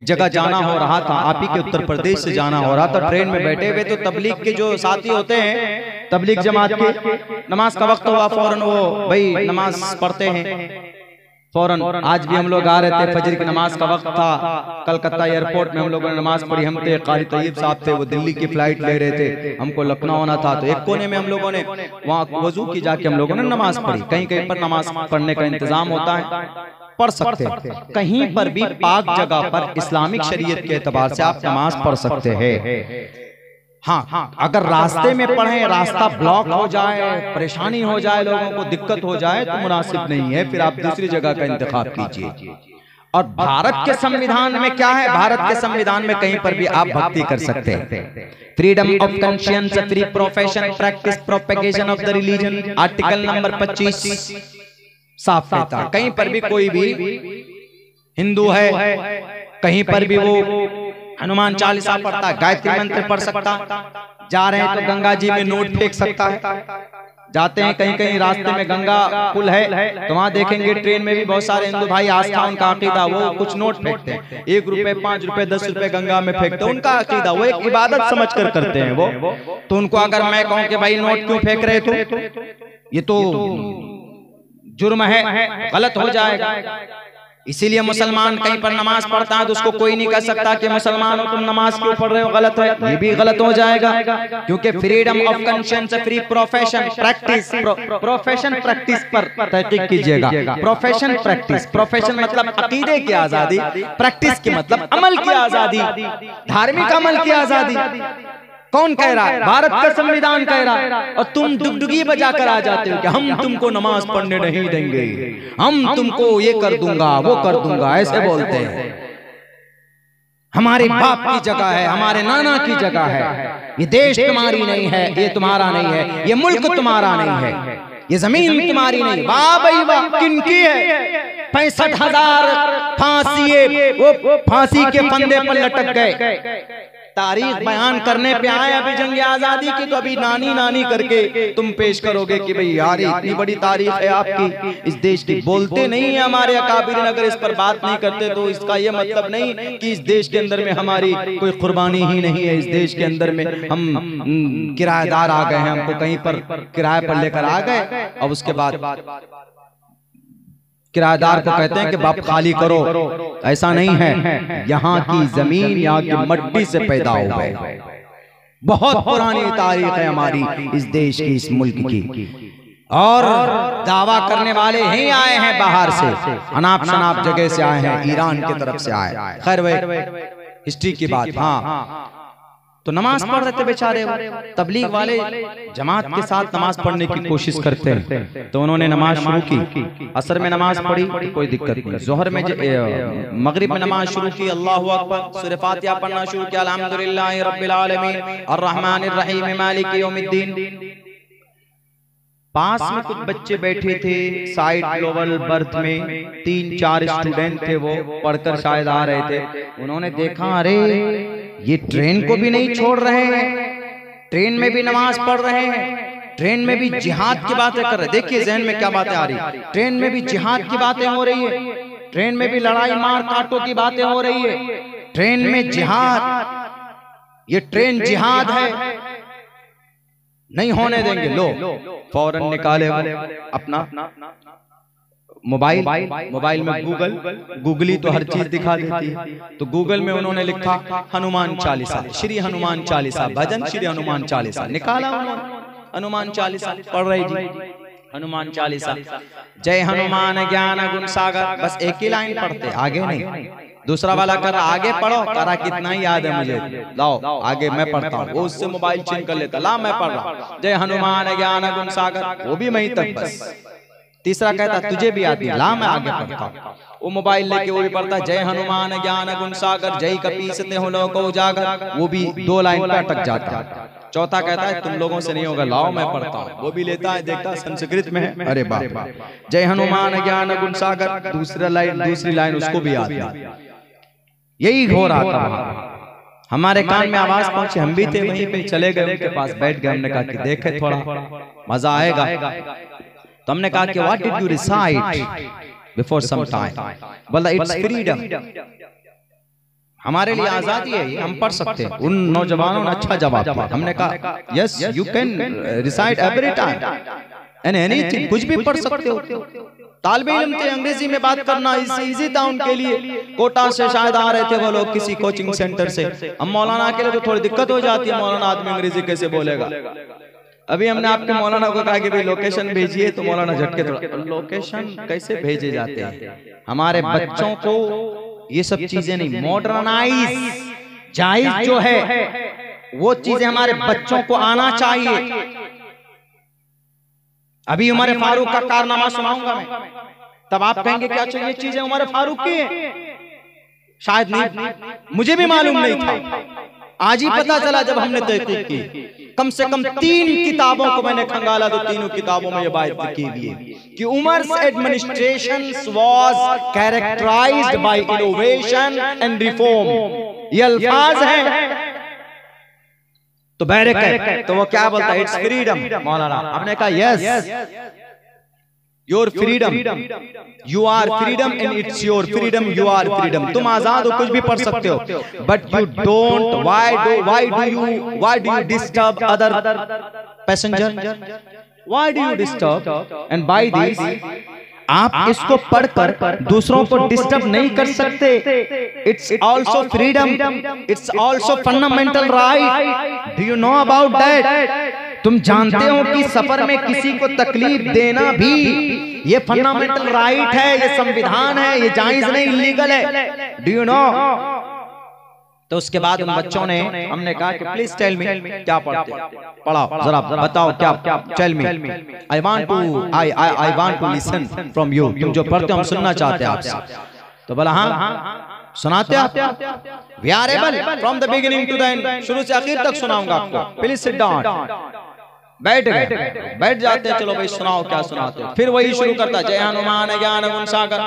जगह जाना हो रहा था, आप ही के उत्तर प्रदेश से जाना हो रहा था, ट्रेन में बैठे हुए तो तबलीग के जो साथी होते हैं, तबलीग जमात के, नमाज का वक्त हुआ फौरन वो भाई नमाज पढ़ते हैं फौरन। आज भी हम लोग आ रहे थे, फजर की नमाज का वक्त था, कलकत्ता एयरपोर्ट में हम लोगों ने नमाज पढ़ी। हम थे, कारी तैयब साहब थे, वो दिल्ली की फ्लाइट ले रहे थे, हमको लखनऊ आना था, तो एक कोने में हम लोगों ने वहाँ वजू की जाके हम लोगों ने नमाज पढ़ी। कहीं कहीं पर नमाज पढ़ने का इंतजाम होता है, पढ़ सकते हैं, कहीं पर भी पाक जगह पर इस्लामिक शरीयत के एतबार से आप नमाज पढ़ सकते हैं। हाँ, अगर रास्ते में पढ़े, रास्ता ब्लॉक हो जाए, परेशानी हो जाए, लोगों को दिक्कत हो जाए तो मुनासिब नहीं है, फिर आप दूसरी जगह का इंतखाब कीजिए। और भारत के संविधान में क्या है? भारत के संविधान में कहीं पर भी आप भक्ति कर सकते हैं। Freedom of conscience, free profession, practice, propagation of the religion, article number 25 साफ कहता है। कहीं पर भी कोई भी हिंदू है, कहीं पर भी वो हनुमान चालीसा पढ़ता है, गायत्री मंत्र पढ़ सकता, जा रहे हैं तो गंगा जी में नोट फेंक सकता है। जाते हैं कहीं कहीं रास्ते में गंगा पुल है तो वहां देखेंगे ट्रेन में भी बहुत सारे हिंदू भाई, आस्था उनका अकीदा, वो कुछ नोट फेंकते हैं, 1 रुपए, 5 रुपए, 10 रुपए गंगा में फेंकते हैं। उनका अकीदा, वो एक इबादत समझ कर करते हैं वो। तो उनको अगर मैं कहूं कि भाई नोट क्यों फेंक रहे थे, ये तो जुर्म है, गलत हो जाएगा। इसीलिए मुसलमान कहीं पर नमाज पढ़ता है तो उसको कोई नहीं कह सकता कि मुसलमान हो तुम नमाज क्यों पढ़ रहे हो, गलत है, ये भी गलत हो जाएगा। क्योंकि freedom of conscience, free profession, practice, profession practice पर तहकीक कीजिएगा। प्रोफेशन प्रैक्टिस, प्रोफेशन मतलब अकीदे की आजादी, प्रैक्टिस की मतलब अमल की आजादी, धार्मिक अमल की आजादी। कौन कह रहा है? भारत का संविधान कह रहा है, और तुम डुगडुगी बजाकर आ जाते हो कि हम तुमको नमाज पढ़ने नहीं देंगे, हम तुमको ये कर दूंगा, वो कर दूंगा, ऐसे बोलते हैं। हमारे बाप की जगह है, हमारे नाना की जगह है, ये देश तुम्हारी नहीं है, ये तुम्हारा नहीं है, ये मुल्क तुम्हारा नहीं है, ये जमीन तुम्हारी नहीं। वाह भाई वाह, किनकी है? 65,000 फांसी, वो फांसी के फंदे पर लटक गए। तारीख बयान करने पे आए अभी जंग आजादी की, तो अभी नानी नानी करके तुम पेश करोगे कि भाई यार इतनी बड़ी तारीख है आपकी इस देश की। बोलते नहीं है हमारे अकाबिरीन, अगर इस पर बात नहीं करते तो इसका ये मतलब नहीं कि इस देश के अंदर में हमारी कोई कुर्बानी ही नहीं है। इस देश के अंदर में हम किराएदार आ गए हैं, हमको कहीं पर किराए पर लेकर आ गए, और उसके बाद किराएदार को कहते हैं कि बाप खाली करो। ऐसा नहीं है, यहाँ की जमीन, यहाँ की मट्टी से पैदा हो गए। बहुत पुरानी तारीख है हमारी इस देश की, इस मुल्क की। और दावा करने वाले ही आए हैं बाहर से, अनाप शनाप जगह से आए हैं, ईरान की तरफ से आए। खैर वह हिस्ट्री की बात। हाँ, तो नमाज पढ़ रहे थे बेचारे, तबलीग वाले जमात के साथ नमाज पढ़ने की कोशिश करते हैं, तो उन्होंने नमाज शुरू की। असर में नमाज पढ़ी, कोई दिक्कत नहीं। जोहर में, मगरिब में नमाज शुरू की, अल्लाहु अकबर, सूरह फातिहा पढ़ना शुरू किया, अल्हम्दुलिल्लाहि रब्बिल आलमीन अर्रहमानिर रहीम मालिकि यौमिद्दीन। पास में कुछ बच्चे बैठे थे, साइड ग्लोबल बर्थ में 3-4 स्टूडेंट थे, वो पढ़कर शायद आ रहे थे। उन्होंने देखा, अरे ये ट्रेन को भी नहीं छोड़ रहे हैं, ट्रेन में भी नमाज पढ़ रहे हैं, ट्रेन में भी जिहाद की बातें कर रहे हैं। देखिए जहन में क्या बातें आ रही, ट्रेन में भी जिहाद की बातें हो रही है, ट्रेन में भी लड़ाई मार काटों की बातें हो रही है, ट्रेन में जिहाद, ये ट्रेन जिहाद है, नहीं होने देंगे। लो फौरन निकाले अपना मोबाइल में गूगली तो हर चीज दिखा देती है, तो गूगल में उन्होंने लिखा हनुमान चालीसा, श्री हनुमान चालीसा, भजन श्री हनुमान चालीसा निकाला उन्होंने। हनुमान चालीसा पढ़ रही जी, हनुमान चालीसा, जय हनुमान ज्ञान गुण सागर, बस एक ही लाइन पढ़ते, आगे नहीं। दूसरा वाला कर रहा, आगे पढ़ो, करा कितना ही याद है मुझे, लाओ आगे मैं पढ़ता हूँ। वो उससे मोबाइल छीन कर लेता, ला मैं पढ़ रहा, जय हनुमान ज्ञान गुण सागर, वो भी वहीं तक बस। तीसरा कहता तुझे भी आती है, ला मैं आगे पढ़ता हूँ। वो मोबाइल लेके वो भी पढ़ता, जय हनुमान ज्ञान गुण सागर, जय कपीसते हो लोग को उजागर, वो भी 2 लाइन पे अटक जाता है। चौथा कहता है तुम लोगों से नहीं होगा, लाओ मैं पढ़ता हूँ। वो भी लेता है, देखता संस्कृत में है, अरे बाप, जय हनुमान ज्ञान गुण सागर, दूसरी लाइन उसको भी आती है। यही हो रहा था, हमारे कान में आवाज पहुंची, हम भी थे वहीं पे, चले गए उनके पास, बैठ गए। हमने कहा कि देखे थोड़ा मजा आएगा, तो हमने कहा कि what did you recite before some time? बोला इट्स फ्रीडम। हमारे लिए आजादी है, हम पढ़ सकते हैं। उन नौजवानों ने अच्छा जवाब दिया। हमने कहा yes you can recite every time and anything, कुछ भी पढ़ सकते हो। तालिबे इल्म थे, अंग्रेजी में बात करना इजी था उनके लिए। कोटा से शायद आ रहे थे वो लोग किसी कोचिंग सेंटर से। हम मौलाना के लिए तो थोड़ी दिक्कत हो जाती है, मौलाना आदमी अंग्रेजी कैसे बोलेगा। अभी हमने आपके मौलाना को कहा कि भाई लोकेशन भेजिए, तो मौलाना झटके थोड़ा लोकेशन कैसे भेजे जाते हैं। हमारे बच्चों को ये सब चीजें नहीं, मॉडर्नाइज जायज जो है वो चीजें हमारे बच्चों को आना चाहिए। अभी उमर फारूक का कारनामा सुनाऊंगा मैं, तब आप कहेंगे क्या चाहिए, ये चीजें उमर फारूक की है। शायद नहीं, मुझे भी मालूम नहीं था, आज ही पता चला जब हमने तहकीक की। कम से कम 3 किताबों को मैंने खंगाला, तो तीनों किताबों में ये बात की हुई है कि Umar's administration was characterized by innovation and reform. ये अल्फाज हैं। तो बैरक तो वो क्या बोलता है, इट्स फ्रीडम। मौलाना हमने कहा yes your freedom, you are freedom and it's your freedom, you are freedom. तुम आजाद हो, कुछ भी पढ़ सकते हो, but you don't, why do you disturb other passenger, why do you disturb and by this. आप इसको पढ़कर दूसरों को डिस्टर्ब नहीं कर सकते। It's also freedom, it's also fundamental right. Do you know about that? तुम जानते हो कि सफर में किसी को तकलीफ देना भी ये फंडामेंटल राइट है, ये संविधान है, ये जायज नहीं, इलीगल है। Do you no? तो उसके बाद उन बच्चों ने, हमने कहा कि प्लीज टेल मी, क्या पढ़ते, पढ़ाओ जरा बताओ क्या, tell me, I want to listen from you. तुम जो पढ़ते हो हम सुनना चाहते हैं आपसे। तो बोला हाँ सुनाते आप, we are able from the beginning to the end, शुरू से आखिर तक सुनाऊंगा आपको। Please sit down. बैठ जाते हैं, चलो भाई सुनाओ क्या सुनाते हो। फिर वही शुरू करता, जय हनुमान ज्ञान गुण सागर।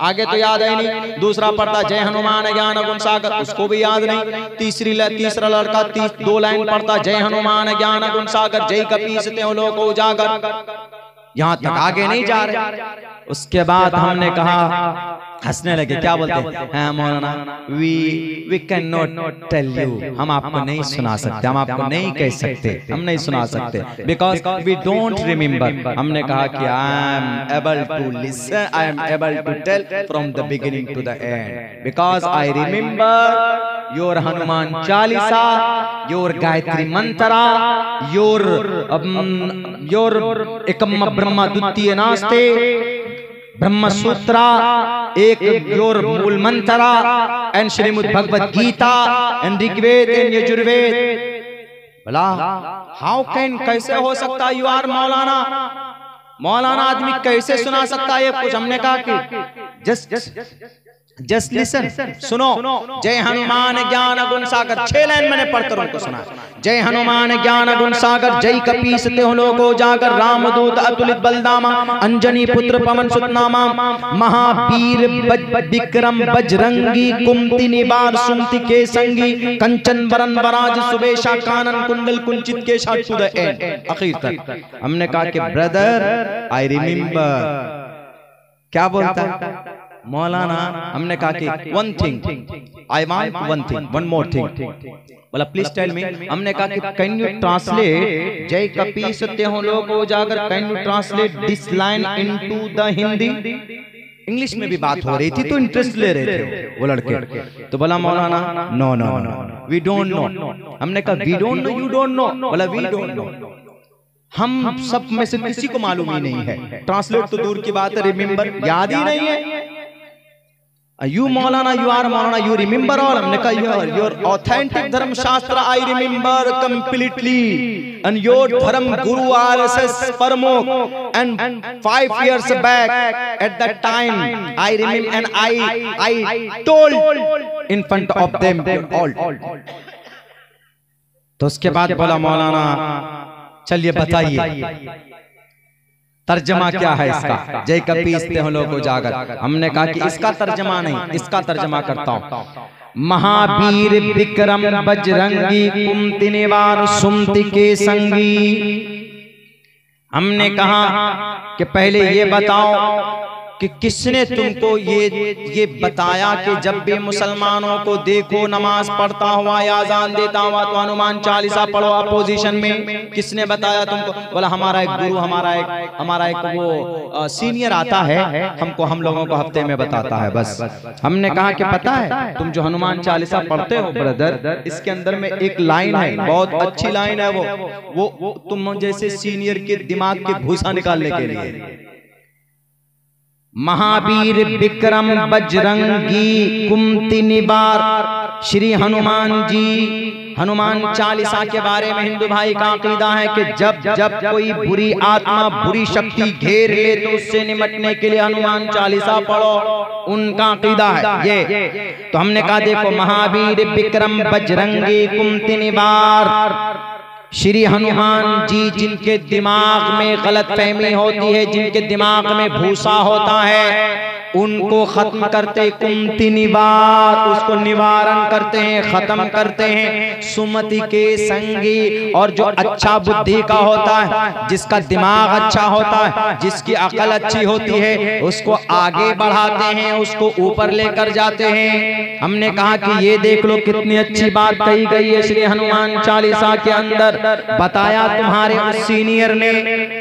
आगे तो याद है नहीं। दूसरा पढ़ता, जय हनुमान ज्ञान गुण सागर, उसको भी याद नहीं। तीसरा लड़का 2 लाइन पढ़ता, जय हनुमान ज्ञान गुण सागर, जय कपीसते हो लोग उजागर। यहाँ तक आगे नहीं जा रहे। उसके बाद हमने कहा, हंसने लगे, क्या बोलते हैं मौलाना, we can not tell you, हम आपको नहीं सुना सकते, हम आपको नहीं कह सकते, हम नहीं सुना सकते, बिकॉज वी डोंट रिमेम्बर। हमने कहा कि I am able to listen, I am able to tell from the beginning to the end, because I remember your Hanuman Chalisa, your Gayatri mantra, your एकम ब्रह्म द्वितीय नास्ते, ब्रह्म सूत्रा, एक your Mool mantra, and Shrimad Bhagavad Gita, and Rigveda and Yajurveda. भला how can, कैसे हो सकता, यू आर मौलाना, मौलाना आदमी कैसे सुना सकता है कुछ। हमने कहा कि जस्ट लिसन, सुनो। जय हनुमान ज्ञान गुण सागर, 6 लाइन मैंने पढ़कर उनको सुना। जय हनुमान ज्ञान गुण सागर, जय कपीसते हो लोको जागर, रामदूत अतुलित बलदामा, अंजनी पुत्र पवन सुत नामा, महावीर विक्रम बजरंगी, कुमति निवार सुमति के संगी, कंचन वरन वराज सुबेशा, कानन कुंडल कुंचित के शाट टू द एंड, आखिर तक। हमने कहा कि ब्रदर आई रिमेम्बर, क्या बोलता है मौलाना। हमने कहा कि one thing, I want one thing, one more thing. बोला प्लीज टेल मी। हमने कहा कि कैन यू ट्रांसलेट जय कपीसते हो लोग उजागर, can you translate this line into the Hindi. English में भी बात हो रही थी तो इंटरेस्ट ले रहे थे वो लड़के। तो बोला मौलाना no no no we don't know. हमने कहा we don't know, you don't know. बोला वी डोंट नो, हम सब में से किसी को मालूम ही नहीं है। ट्रांसलेट तो दूर की बात है, रिमेम्बर याद ही नहीं है। You Maulana, you are Maulana, you remember all. हमने कहा your authentic धर्म शास्त्र I remember completely, and your धर्म guru RSS प्रमुख, and 5 years back at that time I remember, and I told in front of them all. तो उसके बाद बोला मौलाना चलिए बताइए तर्जमा क्या है इसका, जय कपीसते हो लोग उजागर। हमने कहा कि इसका तर्जमा नहीं, इसका तर्जमा करता हूं। महावीर विक्रम बजरंगी, कुमति निवार सुमति के संगी। हमने कहा कि पहले ये बताओ कि किसने तुमको ये बताया कि जब भी मुसलमानों को देखो नमाज पढ़ता हुआ या अजान देता हुआ तो हनुमान चालीसा पढ़ो अपोजिशन में? किसने बताया तुमको? बोला हमारा एक गुरु, हमारा एक वो सीनियर आता है, हम लोगों को हफ्ते में बताता है बस। हमने कहा कि पता है तुम जो हनुमान चालीसा पढ़ते हो ब्रदर, इसके अंदर में एक लाइन है, बहुत अच्छी लाइन है, वो तुम जैसे सीनियर के दिमाग के भूसा निकालने के लिए। महावीर विक्रम बजरंगी कुमति निवार श्री हनुमान जी। हनुमान चालीसा के बारे में हिंदू भाई का अकीदा है कि जब कोई बुरी आत्मा, बुरी शक्ति घेर ले तो उससे निपटने के लिए हनुमान चालीसा पढ़ो, उनका अकीदा है ये। तो हमने कहा देखो, महावीर विक्रम बजरंगी कुमति निवार श्री हनुमान जी, जिनके दिमाग में गलत फहमी होती है, जिनके दिमाग में भूसा होता है, उनको खत्म करते, कुमति निवार, उसको निवारण करते हैं, खत्म करते हैं। सुमति के संगी, और जो अच्छा बुद्धि का होता है, जिसका दिमाग अच्छा होता है, जिसकी अकल अच्छी होती है, उसको आगे बढ़ाते हैं, उसको ऊपर लेकर जाते हैं। हमने कहा कि ये देख लो कितनी अच्छी बात कही गई है श्री हनुमान चालीसा के अंदर। बताया तुम्हारे उस सीनियर ने?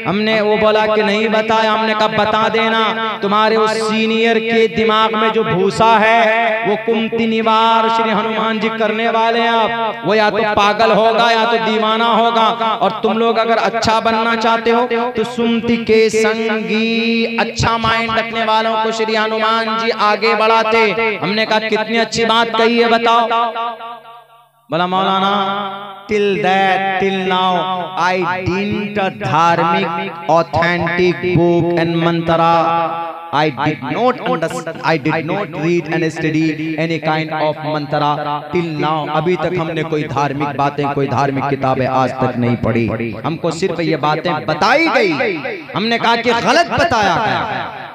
हमने वो बोला कि नहीं बताया। हमने कहा बता देना, तुम्हारे उस सीनियर के दिमाग में जो भूसा है वो कुमति निवार श्री हनुमान जी करने वाले हैं आप। वो या तो पागल होगा या तो दीवाना होगा, और तुम लोग अगर अच्छा बनना चाहते हो तो सुमति के संगी, अच्छा माइंड रखने वालों को श्री हनुमान जी आगे बढ़ाते। हमने कहा कितनी अच्छी बात कही है, बताओ। बोला मौलाना till now I didn't a धार्मिक authentic book and mantra. I did not read and study any kind of mantra till now. अभी तक हमने कोई धार्मिक बातें, कोई धार्मिक किताबें आज तक नहीं पढ़ी। हमको सिर्फ ये बातें बताई गई। हमने कहा कि गलत बताया गया।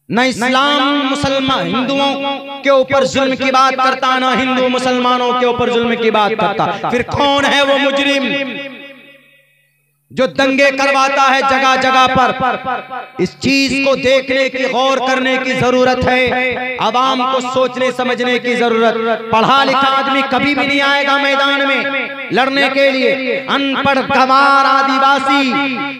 न इस्लाम मुसलमान हिंदुओं के ऊपर जुल्म की बात करता, न हिंदू मुसलमानों के ऊपर जुल्म की बात करता। फिर कौन है वो मुजरिम जो दंगे करवाता है जगह जगह पर? इस चीज को देखने की, गौर करने की जरूरत है। आवाम को सोचने समझने की जरूरत। पढ़ा लिखा आदमी कभी भी नहीं आएगा मैदान में लड़ने के लिए। अनपढ़ गंवार आदिवासी